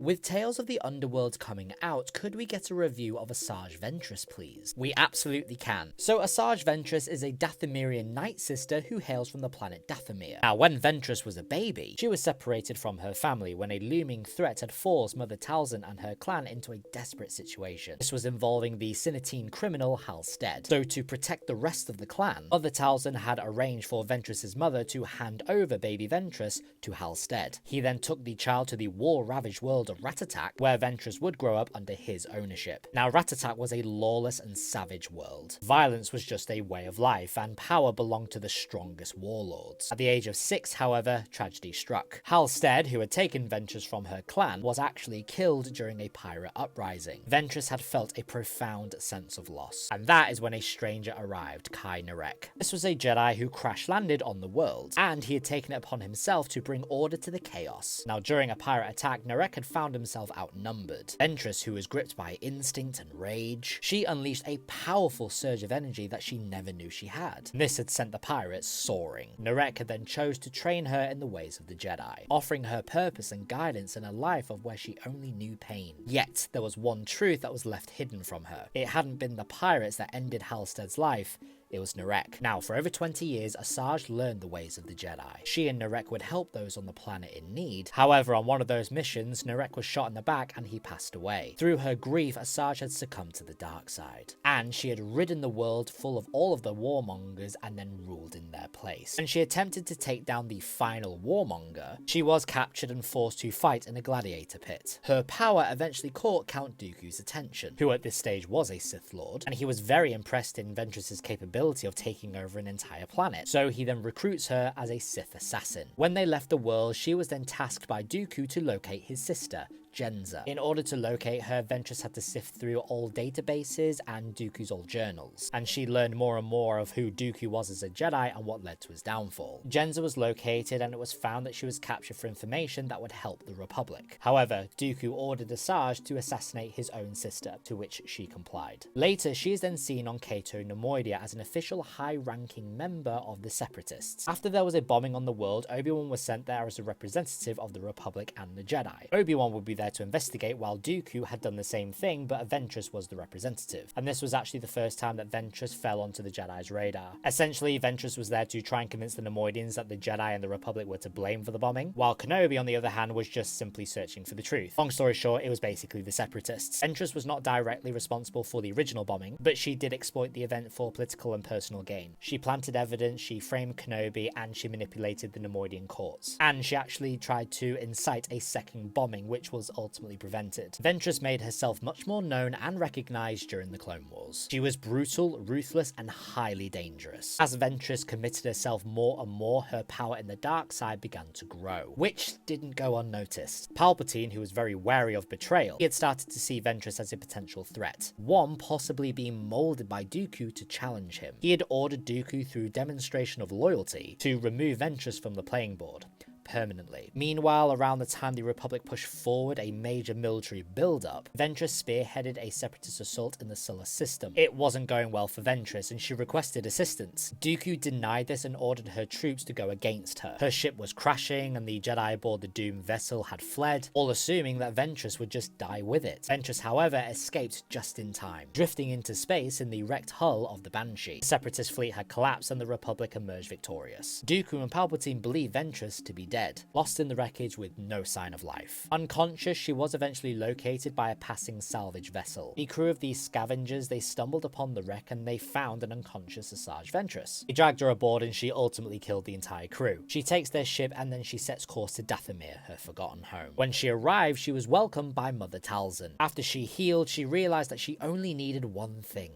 With Tales of the Underworld coming out, could we get a review of Asajj Ventress, please? We absolutely can. So Asajj Ventress is a Dathomirian Night Sister who hails from the planet Dathomir. Now, when Ventress was a baby, she was separated from her family when a looming threat had forced Mother Talzin and her clan into a desperate situation. This was involving the Sinitine criminal Halstead. So to protect the rest of the clan, Mother Talzin had arranged for Ventress's mother to hand over baby Ventress to Halstead. He then took the child to the war-ravaged world of Ratatak, where Ventress would grow up under his ownership. Now, Ratatak was a lawless and savage world. Violence was just a way of life, and power belonged to the strongest warlords. At the age of 6, however, tragedy struck. Halstead, who had taken Ventress from her clan, was actually killed during a pirate uprising. Ventress had felt a profound sense of loss, and that is when a stranger arrived, Kai Narek. This was a Jedi who crash-landed on the world, and he had taken it upon himself to bring order to the chaos. Now, during a pirate attack, Narek had found himself outnumbered. Ventress, who was gripped by instinct and rage, she unleashed a powerful surge of energy that she never knew she had. This had sent the pirates soaring. Narek had then chose to train her in the ways of the Jedi, offering her purpose and guidance in a life of where she only knew pain. Yet, there was one truth that was left hidden from her. It hadn't been the pirates that ended Halstead's life, it was Narek. Now, for over 20 years, Asajj learned the ways of the Jedi. She and Narek would help those on the planet in need. However, on one of those missions, Narek was shot in the back and he passed away. Through her grief, Asajj had succumbed to the dark side, and she had ridden the world full of all of the warmongers and then ruled in their place. When she attempted to take down the final warmonger, she was captured and forced to fight in a gladiator pit. Her power eventually caught Count Dooku's attention, who at this stage was a Sith Lord, and he was very impressed in Ventress's capability of taking over an entire planet, so he then recruits her as a Sith assassin. When they left the world, she was then tasked by Dooku to locate his sister, Jenza. In order to locate her, Ventress had to sift through old databases and Dooku's old journals, and she learned more and more of who Dooku was as a Jedi and what led to his downfall. Jenza was located, and it was found that she was captured for information that would help the Republic. However, Dooku ordered Asajj to assassinate his own sister, to which she complied. Later, she is then seen on Cato Nemoidia as an official high-ranking member of the Separatists. After there was a bombing on the world, Obi-Wan was sent there as a representative of the Republic and the Jedi. Obi-Wan would be there to investigate, while Dooku had done the same thing, but Ventress was the representative. And this was actually the first time that Ventress fell onto the Jedi's radar. Essentially, Ventress was there to try and convince the Nemoidians that the Jedi and the Republic were to blame for the bombing, while Kenobi, on the other hand, was just simply searching for the truth. Long story short, it was basically the Separatists. Ventress was not directly responsible for the original bombing, but she did exploit the event for political and personal gain. She planted evidence, she framed Kenobi, and she manipulated the Nemoidian courts. And she actually tried to incite a second bombing, which was ultimately prevented. Ventress made herself much more known and recognized during the Clone Wars. She was brutal, ruthless, and highly dangerous. As Ventress committed herself more and more, her power in the dark side began to grow, which didn't go unnoticed. Palpatine, who was very wary of betrayal, he had started to see Ventress as a potential threat, one possibly being molded by Dooku to challenge him. He had ordered Dooku, through demonstration of loyalty, to remove Ventress from the playing board permanently. Meanwhile, around the time the Republic pushed forward a major military build-up, Ventress spearheaded a separatist assault in the Sulla system. It wasn't going well for Ventress, and she requested assistance. Dooku denied this and ordered her troops to go against her. Her ship was crashing, and the Jedi aboard the doomed vessel had fled, all assuming that Ventress would just die with it. Ventress, however, escaped just in time, drifting into space in the wrecked hull of the Banshee. The separatist fleet had collapsed, and the Republic emerged victorious. Dooku and Palpatine believed Ventress to be dead, lost in the wreckage with no sign of life. Unconscious, she was eventually located by a passing salvage vessel. The crew of these scavengers, they stumbled upon the wreck and they found an unconscious Asajj Ventress. They dragged her aboard and she ultimately killed the entire crew. She takes their ship and then she sets course to Dathomir, her forgotten home. When she arrived, she was welcomed by Mother Talzin. After she healed, she realized that she only needed one thing: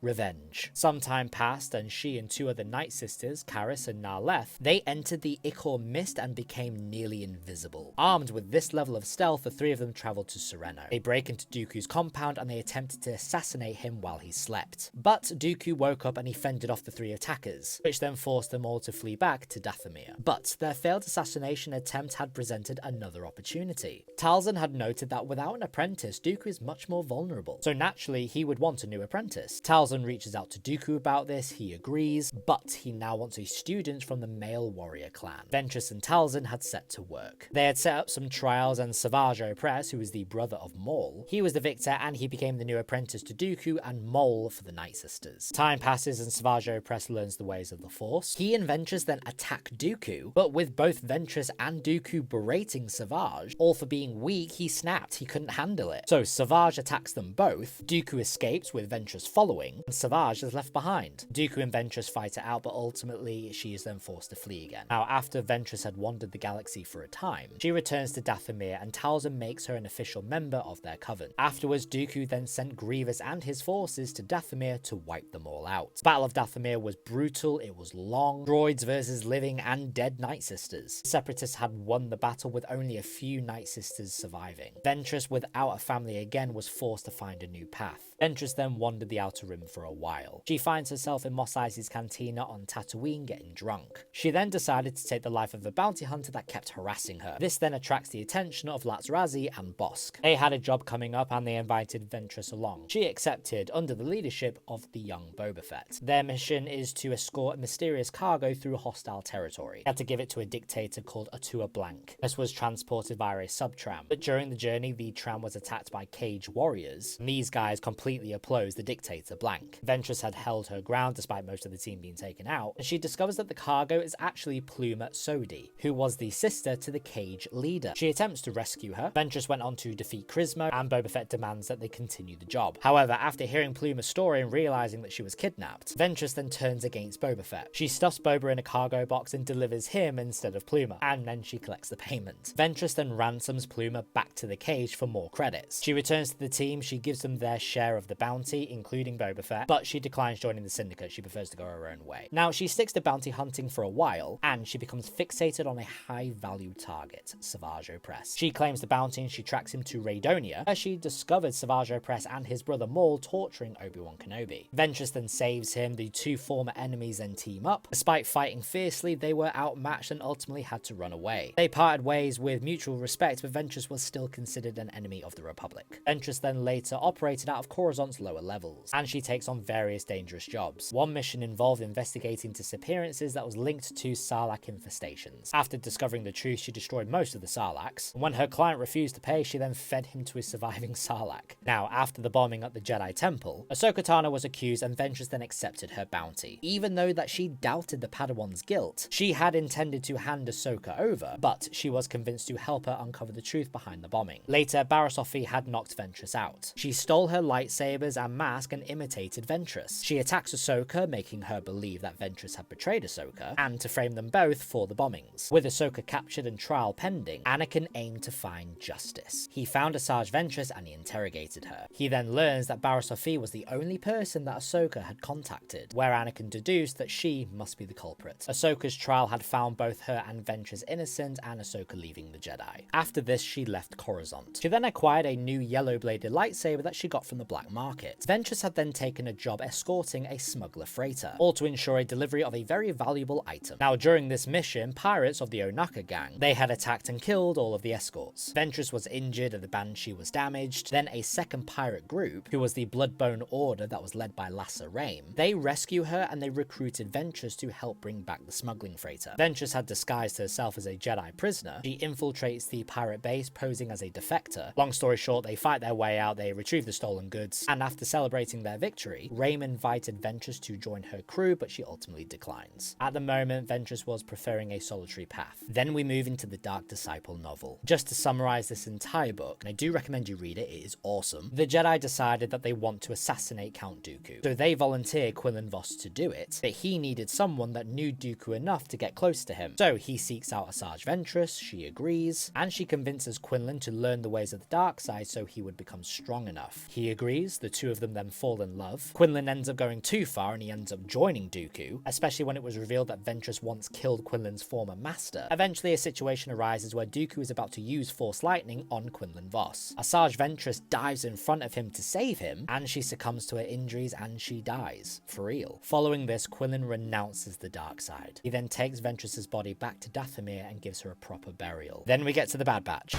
revenge. Some time passed and she and two other Night Sisters, Karis and Narleth, they entered the Ichor Mist and became nearly invisible. Armed with this level of stealth, the three of them traveled to Sereno. They break into Dooku's compound and they attempted to assassinate him while he slept. But Dooku woke up and he fended off the three attackers, which then forced them all to flee back to Dathomir. But their failed assassination attempt had presented another opportunity. Talzin had noted that without an apprentice, Dooku is much more vulnerable, so naturally he would want a new apprentice. Talzin Talzin reaches out to Dooku about this, he agrees, but he now wants a student from the male warrior clan. Ventress and Talzin had set to work. They had set up some trials, and Asajj Ventress, who was the brother of Maul, he was the victor and he became the new apprentice to Dooku and Maul for the Night Sisters. Time passes and Asajj Ventress learns the ways of the Force. He and Ventress then attack Dooku, but with both Ventress and Dooku berating Asajj, all for being weak, he snapped. He couldn't handle it. So Asajj attacks them both. Dooku escapes with Ventress following, and Asajj is left behind. Dooku and Ventress fight it out, but ultimately she is then forced to flee again. Now, after Ventress had wandered the galaxy for a time, she returns to Dathomir and Talzin makes her an official member of their coven. Afterwards, Dooku then sent Grievous and his forces to Dathomir to wipe them all out. Battle of Dathomir was brutal, it was long, droids versus living and dead Night Sisters. Separatists had won the battle with only a few Night Sisters surviving. Ventress, without a family again, was forced to find a new path. Ventress then wandered the Outer Rim for a while. She finds herself in Mos Eisley's cantina on Tatooine getting drunk. She then decided to take the life of a bounty hunter that kept harassing her. This then attracts the attention of Latarazi and Bosk. They had a job coming up and they invited Ventress along. She accepted under the leadership of the young Boba Fett. Their mission is to escort a mysterious cargo through hostile territory. They had to give it to a dictator called Atua Blank. This was transported via a sub-tram, but during the journey the tram was attacked by cage warriors, and these guys completely opposed the dictator Blank. Ventress had held her ground despite most of the team being taken out, and she discovers that the cargo is actually Pluma Sodi, who was the sister to the cage leader. She attempts to rescue her. Ventress went on to defeat Crismo, and Boba Fett demands that they continue the job. However, after hearing Pluma's story and realizing that she was kidnapped, Ventress then turns against Boba Fett. She stuffs Boba in a cargo box and delivers him instead of Pluma, and then she collects the payment. Ventress then ransoms Pluma back to the cage for more credits. She returns to the team, she gives them their share of the bounty, including Boba Fett, but she declines joining the Syndicate. She prefers to go her own way. Now, she sticks to bounty hunting for a while, and she becomes fixated on a high-value target, Asajj Ventress. She claims the bounty and she tracks him to Raydonia, where she discovered Asajj Ventress and his brother Maul torturing Obi-Wan Kenobi. Ventress then saves him, the two former enemies then team up. Despite fighting fiercely, they were outmatched and ultimately had to run away. They parted ways with mutual respect, but Ventress was still considered an enemy of the Republic. Ventress then later operated out of Coruscant's lower levels, and she takes on various dangerous jobs. One mission involved investigating disappearances that was linked to Sarlacc infestations. After discovering the truth, she destroyed most of the Sarlaccs, and when her client refused to pay, she then fed him to a surviving Sarlacc. Now, after the bombing at the Jedi Temple, Ahsoka Tano was accused and Ventress then accepted her bounty. Even though that she doubted the Padawan's guilt, she had intended to hand Ahsoka over, but she was convinced to help her uncover the truth behind the bombing. Later, Barriss Offee had knocked Ventress out. She stole her lightsabers and mask and imitated Ventress. She attacks Ahsoka, making her believe that Ventress had betrayed Ahsoka, and to frame them both for the bombings. With Ahsoka captured and trial pending, Anakin aimed to find justice. He found Asajj Ventress and he interrogated her. He then learns that Barriss Offee was the only person that Ahsoka had contacted, where Anakin deduced that she must be the culprit. Ahsoka's trial had found both her and Ventress innocent, and Ahsoka leaving the Jedi. After this, she left Coruscant. She then acquired a new yellow-bladed lightsaber that she got from the black market. Ventress had then taken a job escorting a smuggler freighter, all to ensure a delivery of a very valuable item. Now, during this mission, pirates of the Onaka gang, they had attacked and killed all of the escorts. Ventress was injured and the Banshee was damaged. Then a second pirate group, who was the Bloodbone Order that was led by Lassa Rhaim, they rescue her and they recruited Ventress to help bring back the smuggling freighter. Ventress had disguised herself as a Jedi prisoner. She infiltrates the pirate base posing as a defector. Long story short, they fight their way out, they retrieve the stolen goods, and after celebrating their victory, Rhaim invited Ventress to join her crew, but she ultimately declines. At the moment, Ventress was preferring a solitary path. Then we move into the Dark Disciple novel. Just to summarize this entire book, and I do recommend you read it, it is awesome, the Jedi decided that they want to assassinate Count Dooku. So they volunteer Quinlan Vos to do it, but he needed someone that knew Dooku enough to get close to him. So he seeks out Asajj Ventress, she agrees, and she convinces Quinlan to learn the ways of the dark side so he would become strong enough. He agrees, the two of them then fall in love. Quinlan ends up going too far and he ends up joining Dooku, especially when it was revealed that Ventress once killed Quinlan's former master. Eventually a situation arises where Dooku is about to use Force Lightning on Quinlan Vos. Asajj Ventress dives in front of him to save him, and she succumbs to her injuries and she dies. For real. Following this, Quinlan renounces the dark side. He then takes Ventress's body back to Dathomir and gives her a proper burial. Then we get to the Bad Batch.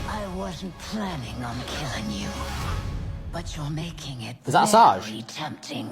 I wasn't planning on killing you. But you're making it Is that Asajj? very tempting.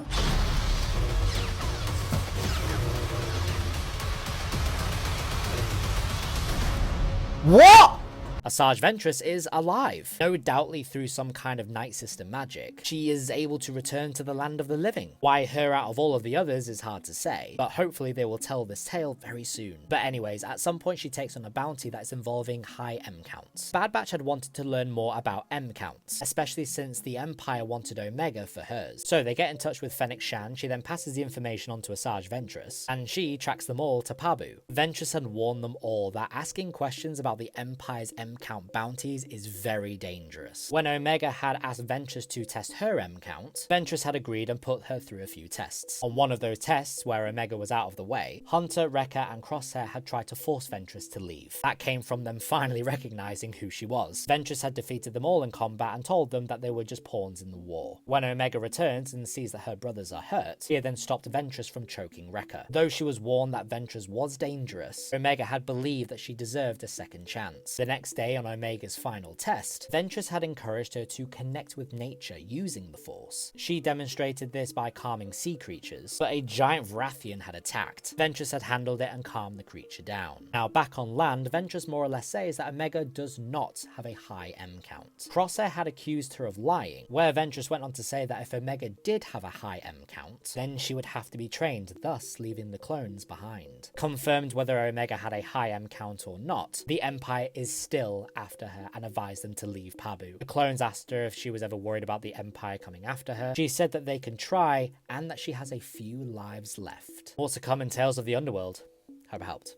What? Asajj Ventress is alive. No doubtly through some kind of night system magic, she is able to return to the land of the living. Why her out of all of the others is hard to say, but hopefully they will tell this tale very soon. But anyways, at some point she takes on a bounty that is involving high M counts. Bad Batch had wanted to learn more about M counts, especially since the Empire wanted Omega for hers. So they get in touch with Fennec Shan, she then passes the information on to Asajj Ventress, and she tracks them all to Pabu. Ventress had warned them all that asking questions about the Empire's M count bounties is very dangerous. When Omega had asked Ventress to test her M count, Ventress had agreed and put her through a few tests. On one of those tests, where Omega was out of the way, Hunter, Wrecker, and Crosshair had tried to force Ventress to leave. That came from them finally recognizing who she was. Ventress had defeated them all in combat and told them that they were just pawns in the war. When Omega returns and sees that her brothers are hurt, he then stopped Ventress from choking Wrecker. Though she was warned that Ventress was dangerous, Omega had believed that she deserved a second chance. The next day, on Omega's final test, Ventress had encouraged her to connect with nature using the Force. She demonstrated this by calming sea creatures, but a giant Vrathian had attacked. Ventress had handled it and calmed the creature down. Now back on land, Ventress more or less says that Omega does not have a high M count. Crosshair had accused her of lying, where Ventress went on to say that if Omega did have a high M count, then she would have to be trained, thus leaving the clones behind. Confirmed whether Omega had a high M count or not, the Empire is still after her and advised them to leave Pabu. The clones asked her if she was ever worried about the Empire coming after her. She said that they can try and that she has a few lives left. More to come in Tales of the Underworld. Hope it helped.